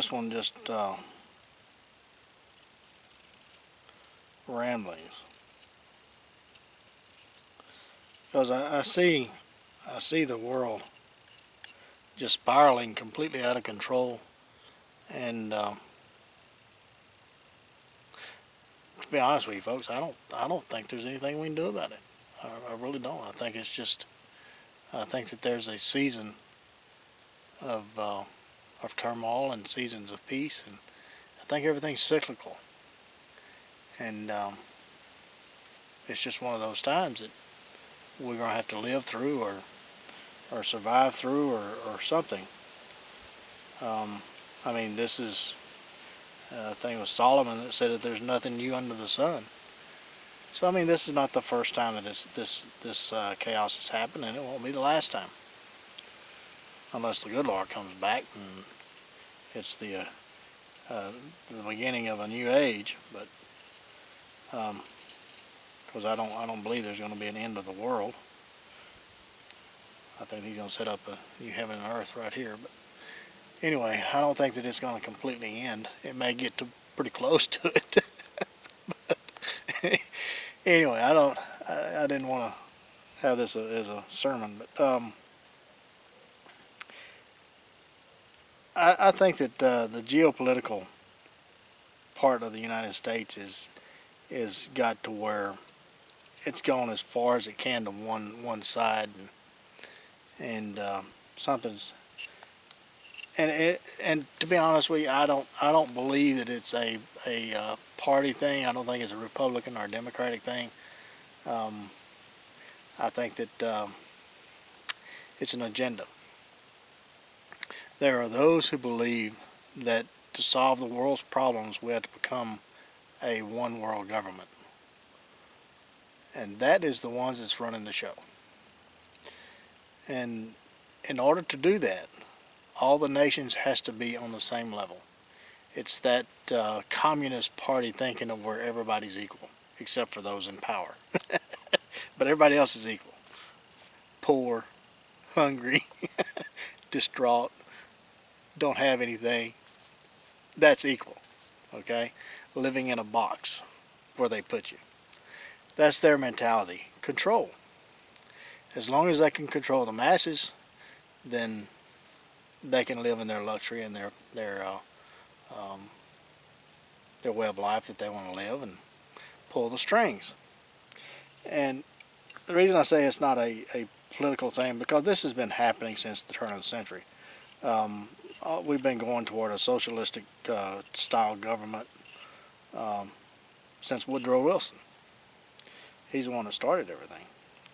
this one just ramblings, because I see the world just spiraling completely out of control, and to be honest with you folks, I don't think there's anything we can do about it. I really don't. I think it's just, I think that there's a season of turmoil and seasons of peace, and I think everything's cyclical, and it's just one of those times that we're gonna have to live through, or survive through, or something. I mean, this is I think it was Solomon that said that there's nothing new under the sun. So I mean, this is not the first time that this chaos has happened, and it won't be the last time, unless the good Lord comes back and it's the beginning of a new age. But because I don't believe there's going to be an end of the world. I think He's going to set up a new heaven and earth right here. But anyway, I don't think that it's going to completely end. It may get to pretty close to it. But anyway, I didn't want to have this as a sermon, but I think that the geopolitical part of the United States is got to where it's gone as far as it can to one side, and something's, and to be honest with you, I don't believe that it's a party thing. I don't think it's a Republican or a Democratic thing. I think that it's an agenda. There are those who believe that to solve the world's problems we have to become a one world government, and that is the ones that's running the show. And in order to do that, all the nations has to be on the same level. It's that communist party thinking of where everybody's equal, except for those in power. But everybody else is equal. Poor, hungry, distraught, don't have anything. That's equal, okay? Living in a box where they put you. That's their mentality. Control. As long as they can control the masses, then they can live in their luxury and their way of life that they want to live, and pull the strings. And the reason I say it's not a political thing, because this has been happening since the turn of the century. We've been going toward a socialistic style government since Woodrow Wilson. He's the one that started everything.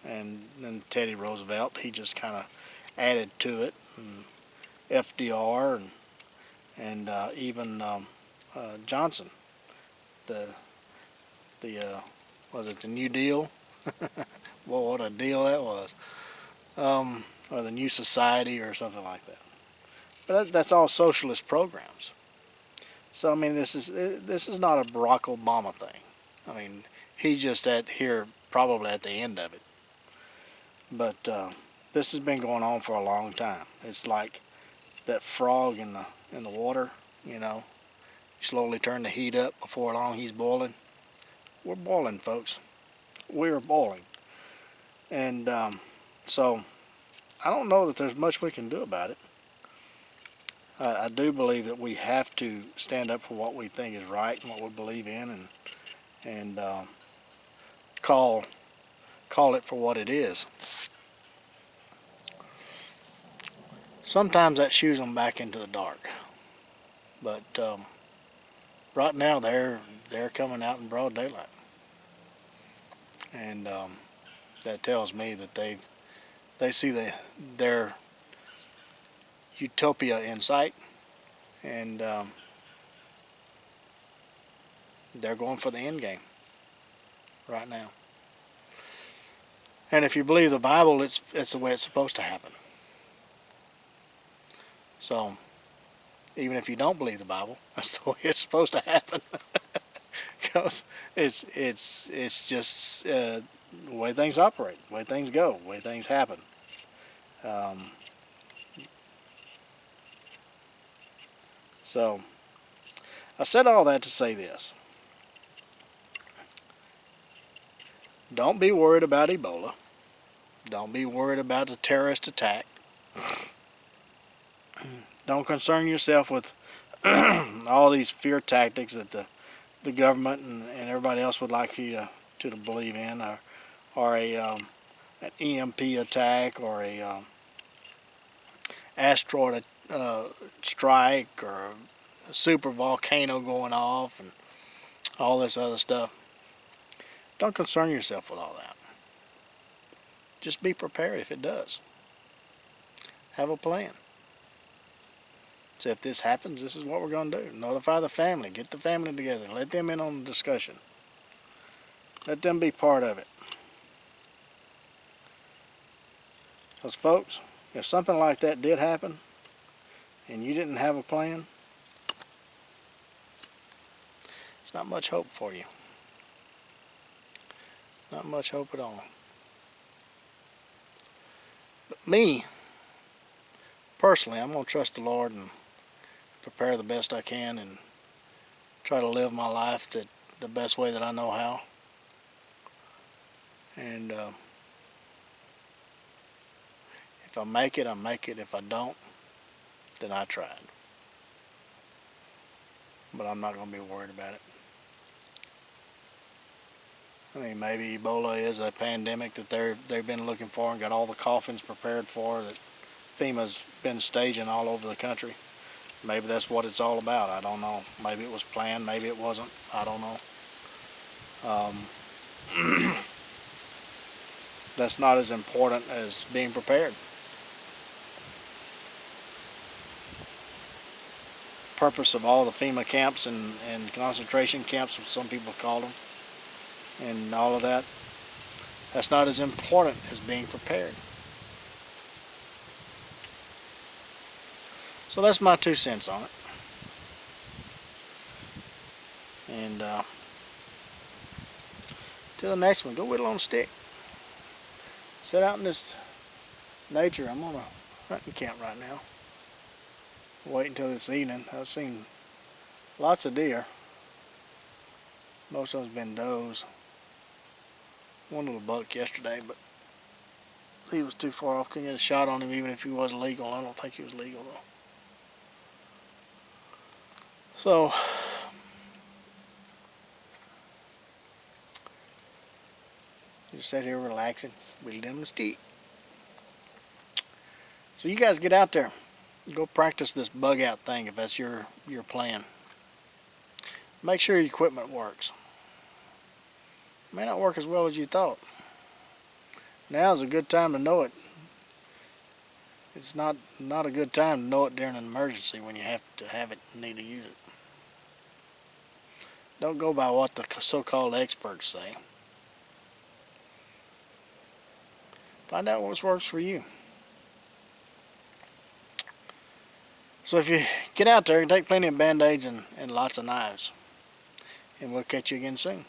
And then Teddy Roosevelt, he just kind of added to it. And FDR and even Johnson, was it the New Deal? Well, what a deal that was. Or the New Society or something like that. But that's all socialist programs. So I mean, this is not a Barack Obama thing. I mean, he's just probably at the end of it. But this has been going on for a long time. It's like that frog in the water, you know. You slowly turn the heat up, before long he's boiling. We're boiling, folks. We're boiling. And so I don't know that there's much we can do about it. I do believe that we have to stand up for what we think is right and what we believe in, and call it for what it is. Sometimes that shoos them back into the dark, but right now they're coming out in broad daylight, and that tells me that they see their utopia in sight, and they're going for the end game right now. And if you believe the Bible, it's the way it's supposed to happen. So even if you don't believe the Bible, that's the way it's supposed to happen. Because it's just the way things operate, the way things go, the way things happen. So, I said all that to say this. Don't be worried about Ebola. Don't be worried about the terrorist attack. Don't concern yourself with all these fear tactics that the government and everybody else would like you to believe in, or an EMP attack, or a asteroid strike, or a super volcano going off, and all this other stuff. Don't concern yourself with all that. Just be prepared if it does. Have a plan. So if this happens, this is what we're going to do. Notify the family. Get the family together. Let them in on the discussion. Let them be part of it. Because folks, if something like that did happen and you didn't have a plan, there's not much hope for you. Not much hope at all. But me, personally, I'm going to trust the Lord and prepare the best I can and try to live my life the best way that I know how. And if I make it, I make it. If I don't, then I tried. But I'm not going to be worried about it. I mean, maybe Ebola is a pandemic that they've been looking for and got all the coffins prepared for that FEMA's been staging all over the country. Maybe that's what it's all about. I don't know. Maybe it was planned. Maybe it wasn't. I don't know. That's not as important as being prepared. The purpose of all the FEMA camps and concentration camps, as some people call them, and all of that, that's not as important as being prepared. So that's my 2 cents on it. And till the next one, go whittle on a stick. Sit out in this nature. I'm on a hunting camp right now. Wait until this evening. I've seen lots of deer. Most of them's been does. One little buck yesterday, but he was too far off. Couldn't get a shot on him even if he was legal. I don't think he was legal though. So, just sat here relaxing, whittling on the stick. So you guys get out there. Go practice this bug out thing if that's your plan. Make sure your equipment works. It may not work as well as you thought. Now's a good time to know it. It's not a good time to know it during an emergency when you have to have it and need to use it. Don't go by what the so-called experts say. Find out what works for you. So if you get out there, take plenty of Band-Aids and lots of knives. And we'll catch you again soon.